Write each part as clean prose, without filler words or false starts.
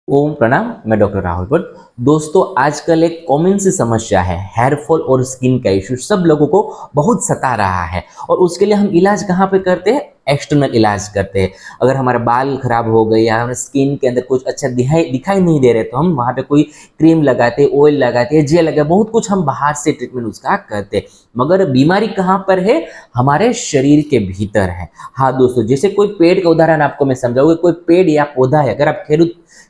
ओम प्रणाम। मैं डॉक्टर राहुल भट्ट। दोस्तों, आजकल एक कॉमन सी समस्या है, हेयर फॉल और स्किन का इश्यू सब लोगों को बहुत सता रहा है। और उसके लिए हम इलाज कहाँ पे करते हैं? एक्सटर्नल इलाज करते हैं। अगर हमारे बाल खराब हो गए या हमारे स्किन के अंदर कुछ अच्छा दिखाई दिखाई नहीं दे रहे, तो हम वहाँ पे कोई क्रीम लगाते, ऑयल लगाते, जेल लगाते, बहुत कुछ हम बाहर से ट्रीटमेंट उसका करते। मगर बीमारी कहाँ पर है? हमारे शरीर के भीतर है। हाँ दोस्तों, जैसे कोई पेड़ का उदाहरण आपको मैं समझाऊंगा। कोई पेड़ या पौधा है, अगर आप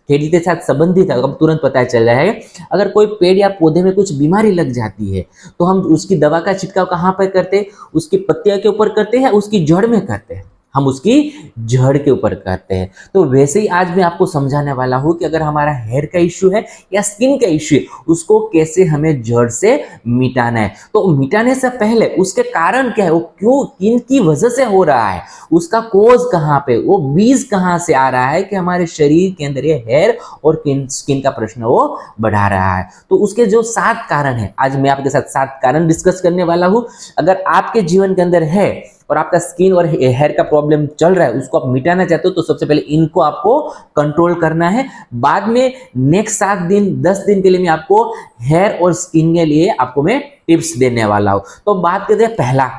खेती के साथ संबंधित है, अब तुरंत पता चल रहा है। अगर कोई पेड़ या पौधे में कुछ बीमारी लग जाती है, तो हम उसकी दवा का छिड़काव कहाँ पर करते हैं? उसकी पत्तियों के ऊपर करते हैं, उसकी जड़ में करते हैं। हम उसकी जड़ के ऊपर करते हैं। तो वैसे ही आज मैं आपको समझाने वाला हूँ कि अगर हमारा हेयर का इश्यू है या स्किन का इश्यू है, उसको कैसे हमें जड़ से मिटाना है। तो मिटाने से पहले उसके कारण क्या है, वो क्यों, किन की वजह से हो रहा है, उसका कोज कहाँ पे, वो बीज कहाँ से आ रहा है कि हमारे शरीर के अंदर ये हेयर और स्किन का प्रश्न वो बढ़ा रहा है। तो उसके जो 7 कारण है, आज मैं आपके साथ 7 कारण डिस्कस करने वाला हूं। अगर आपके जीवन के अंदर है और आपका स्किन और हेयर का प्रॉब्लम चल रहा है, उसको आप मिटाना चाहते हो, तो सबसे पहले इनको आपको कंट्रोल करना है। बाद में नेक्स्ट 7 दिन 10 दिन के लिए मैं आपको हेयर और स्किन के लिए आपको मैं टिप्स देने वाला हूं। तो बात करते हैं पहला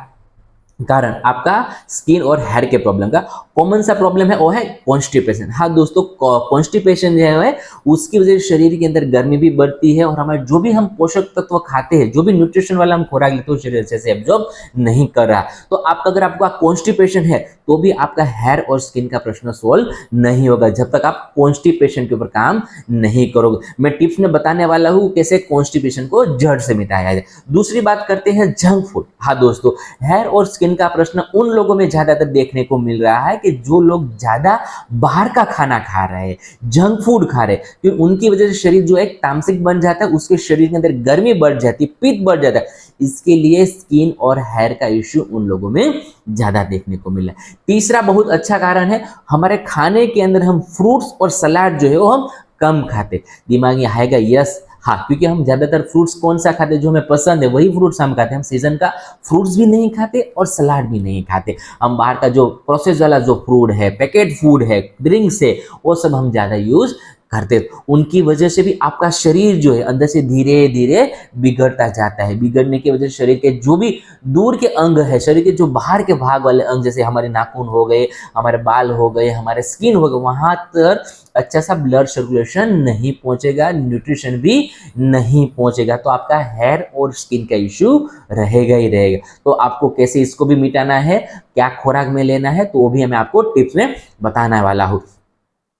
कारण, आपका स्किन और हेयर के प्रॉब्लम का। कॉमन सा प्रॉब्लम है, वो है कॉन्स्टिपेशन। हाँ दोस्तों, कॉन्स्टिपेशन जो है, उसकी वजह से शरीर के अंदर गर्मी भी बढ़ती है और हमारे जो भी हम पोषक तत्व खाते हैं, जो भी न्यूट्रिशन वाला हम खुराक लेते हैं, शरीर अच्छे से एब्जॉर्ब नहीं कर रहा। तो आपका अगर आपका कॉन्स्टिपेशन है, तो भी आपका हेयर और स्किन का प्रश्न सोल्व नहीं होगा जब तक आप कॉन्स्टिपेशन के ऊपर काम नहीं करोगे। मैं टिप्स में बताने वाला हूँ कैसे कॉन्स्टिपेशन को जड़ से मिटाया जाए। दूसरी बात करते हैं जंक फूड। हाँ दोस्तों, हेयर और स्किन का प्रश्न उन लोगों में ज्यादातर देखने को मिल रहा है कि जो लोग ज्यादा बाहर का खाना खा रहे हैं, जंक फूड खा रहे हैं, क्योंकि उनकी वजह से शरीर जो है तामसिक बन जाता है, उसके शरीर के अंदर गर्मी बढ़ जाती है, पित्त बढ़ जाता है। इसके लिए स्किन और हेयर का इश्यू उन लोगों में ज्यादा देखने को मिला है। तीसरा बहुत अच्छा कारण है, हमारे खाने के अंदर हम फ्रूट्स और सलाद जो है वो हम कम खाते। दिमाग में आएगा यस, हाँ, क्योंकि हम ज्यादातर फ्रूट्स कौन सा खाते, जो हमें पसंद है वही फ्रूट्स हम खाते हैं। हम सीजन का फ्रूट्स भी नहीं खाते और सलाद भी नहीं खाते। हम बाहर का जो प्रोसेस वाला जो फूड है, पैकेट फूड है, ड्रिंक्स है, वो सब हम ज्यादा यूज करते। उनकी वजह से भी आपका शरीर जो है अंदर से धीरे धीरे बिगड़ता जाता है। बिगड़ने की वजह से शरीर के जो भी दूर के अंग है, शरीर के जो बाहर के भाग वाले अंग, जैसे हमारे नाखून हो गए, हमारे बाल हो गए, हमारे स्किन हो गए, वहां तक अच्छा सा ब्लड सर्कुलेशन नहीं पहुंचेगा, न्यूट्रिशन भी नहीं पहुंचेगा, तो आपका हेयर और स्किन का इश्यू रहेगा ही रहेगा। तो आपको कैसे इसको भी मिटाना है, क्या खुराक में लेना है, तो वो भी मैं आपको टिप्स में बताने वाला हूँ।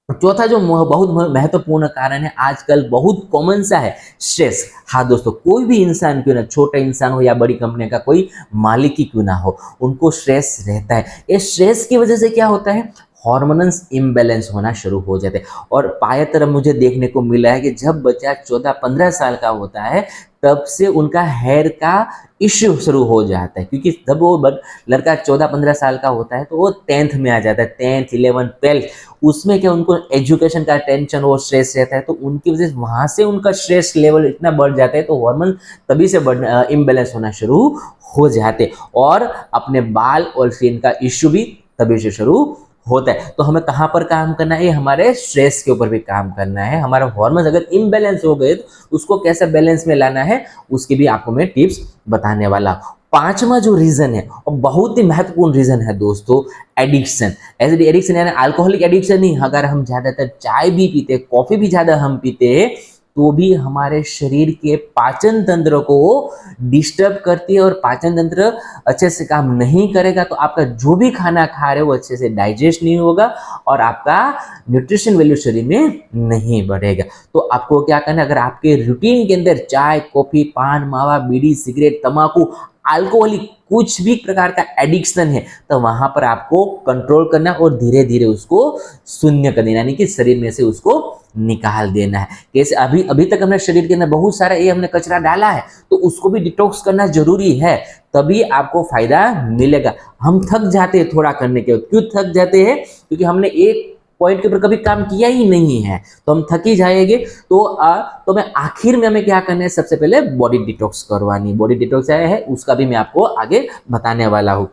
चौथा जो बहुत महत्वपूर्ण कारण है, आजकल बहुत कॉमन सा है, स्ट्रेस। हाँ दोस्तों, कोई भी इंसान क्यों ना, छोटा इंसान हो या बड़ी कंपनी का कोई मालिक ही क्यों ना हो, उनको स्ट्रेस रहता है। ये स्ट्रेस की वजह से क्या होता है, हार्मोन्स इम्बैलेंस होना शुरू हो जाते हैं। और पाया तरह मुझे देखने को मिला है कि जब बच्चा 14-15 साल का होता है, तब से उनका हेयर का इश्यू शुरू हो जाता है। क्योंकि जब वो लड़का 14-15 साल का होता है, तो वो 10th में आ जाता है, 10th 11th 12th, उसमें क्या उनको एजुकेशन का टेंशन और स्ट्रेस रहता है, तो उनकी वजह से वहां से उनका स्ट्रेस लेवल इतना बढ़ जाता है, तो हार्मोन तभी से इम्बैलेंस होना शुरू हो जाते, और अपने बाल और स्किन का इश्यू भी तभी से शुरू होता है। तो हमें कहाँ पर काम करना है, हमारे स्ट्रेस के ऊपर भी काम करना है। हमारा हार्मोन अगर इम्बैलेंस हो गए, तो उसको कैसे बैलेंस में लाना है, उसकी भी आपको मैं टिप्स बताने वाला हूं। पांचवा जो रीजन है, और बहुत ही महत्वपूर्ण रीजन है दोस्तों, एडिक्शन। ऐसे एडिक्शन यानी अल्कोहलिक एडिक्शन नहीं, अगर हम ज्यादातर चाय भी पीते, कॉफी भी ज्यादा हम पीते, तो भी हमारे शरीर के पाचन तंत्र को डिस्टर्ब करती है, और पाचन तंत्र अच्छे से काम नहीं करेगा, तो आपका जो भी खाना खा रहे हो वो अच्छे से डाइजेस्ट नहीं होगा, और आपका न्यूट्रिशन वैल्यू शरीर में नहीं बढ़ेगा। तो आपको क्या करना है, अगर आपके रूटीन के अंदर चाय, कॉफी, पान, मावा, बीड़ी, सिगरेट, तंबाकू, अल्कोहलिक कुछ भी प्रकार का एडिक्शन है, तो वहां पर आपको कंट्रोल करना और धीरे धीरे उसको शून्य कर देना, यानी कि शरीर में से उसको निकाल देना है। कैसे, अभी अभी तक हमने शरीर के अंदर बहुत सारा ये हमने कचरा डाला है, तो उसको भी डिटॉक्स करना जरूरी है, तभी आपको फायदा मिलेगा। हम थक जाते हैं थोड़ा करने के बाद, क्यों थक जाते हैं, क्योंकि हमने एक पॉइंट के ऊपर कभी काम किया ही नहीं है, तो हम थक ही जाएंगे। तो मैं आखिर में हमें क्या करना है, सबसे पहले बॉडी डिटॉक्स करवानी। बॉडी डिटॉक्स है उसका भी मैं आपको आगे बताने वाला हूँ।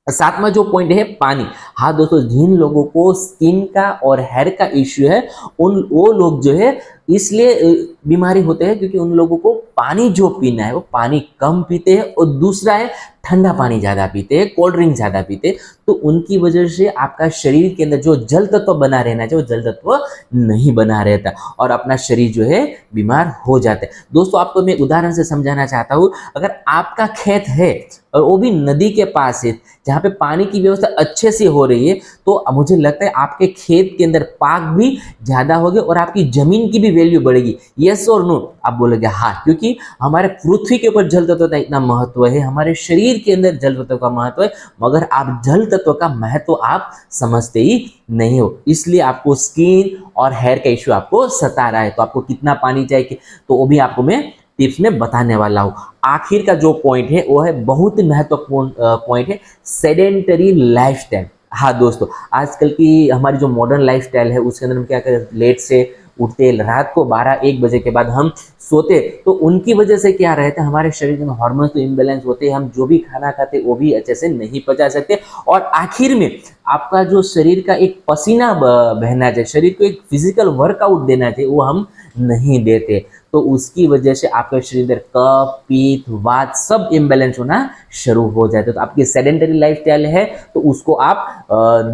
सातवां जो पॉइंट है, पानी। हाँ दोस्तों, जिन लोगों को स्किन का और हेयर का इश्यू है, वो लोग जो है इसलिए बीमारी होते हैं क्योंकि उन लोगों को पानी जो पीना है वो पानी कम पीते हैं, और दूसरा है ठंडा पानी ज़्यादा पीते हैं, कोल्ड ड्रिंक ज़्यादा पीते हैं। तो उनकी वजह से आपका शरीर के अंदर जो जल तत्व बना रहना चाहिए वो जल तत्व नहीं बना रहता, और अपना शरीर जो है बीमार हो जाता है। दोस्तों, आपको मैं उदाहरण से समझाना चाहता हूँ। अगर आपका खेत है और वो भी नदी के पास है, जहाँ पे पानी की व्यवस्था अच्छे से हो रही है, तो मुझे लगता है आपके खेत के अंदर पाक भी ज़्यादा होगी और आपकी ज़मीन की भी वैल्यू बढ़ेगी। यस और नो? आप बोलोगे हाँ, क्योंकि हमारे पृथ्वी के ऊपर जल तत्व का इतना महत्व है, हमारे शरीर के अंदर जल तत्व का महत्व है, मगर आप जल तत्व का महत्व आप समझते ही नहीं हो। इसलिए आपको स्किन और हेयर का इश्यू आपको सता रहा है। तो आपको कितना पानी चाहिए, तो वो भी आपको मैं टिप्स में बताने वाला हूँ। आखिर का जो पॉइंट है वो है बहुत ही महत्वपूर्ण पॉइंट है, सेडेंटरी लाइफस्टाइल। हाँ दोस्तों, आजकल की हमारी जो मॉडर्न लाइफस्टाइल है उसके अंदर हम क्या करें, लेट से उठते, रात को 12-1 बजे के बाद हम सोते, तो उनकी वजह से क्या रहता है, हमारे शरीर में हार्मोन्स तो इम्बैलेंस होते हैं, हम जो भी खाना खाते वो भी अच्छे से नहीं पचा सकते, और आखिर में आपका जो शरीर का एक पसीना बहना चाहिए, शरीर को एक फिजिकल वर्कआउट देना चाहिए, वो हम नहीं देते। तो उसकी वजह से आपके शरीर में कफ, पित्त, वात सब इम्बैलेंस होना शुरू हो जाते हैं। तो आपकी सेडेंटरी लाइफस्टाइल है तो उसको आप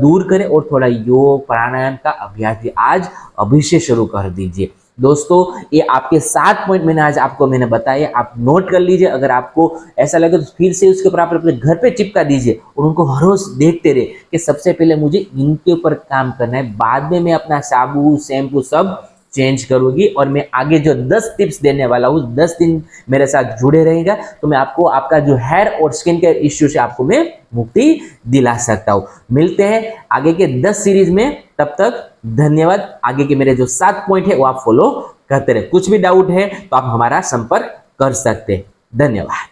दूर करें और थोड़ा योग प्राणायाम का अभ्यास भी आज अभी से शुरू कर दीजिए। दोस्तों, ये आपके 7 पॉइंट मैंने बताए, आप नोट कर लीजिए। अगर आपको ऐसा लगे तो फिर से उसके ऊपर आप अपने घर पे चिपका दीजिए और उनको हर रोज देखते रहे कि सबसे पहले मुझे इनके ऊपर काम करना है, बाद में मैं अपना साबुन शैम्पू सब चेंज करूंगी, और मैं आगे जो 10 टिप्स देने वाला हूँ 10 दिन मेरे साथ जुड़े रहेगा, तो मैं आपको आपका जो हेयर और स्किन केयर इश्यू से आपको मैं मुक्ति दिला सकता हूँ। मिलते हैं आगे के 10 सीरीज में, तब तक धन्यवाद। आगे के मेरे जो 7 पॉइंट है वो आप फॉलो करते रहे। कुछ भी डाउट है तो आप हमारा संपर्क कर सकते हैं। धन्यवाद।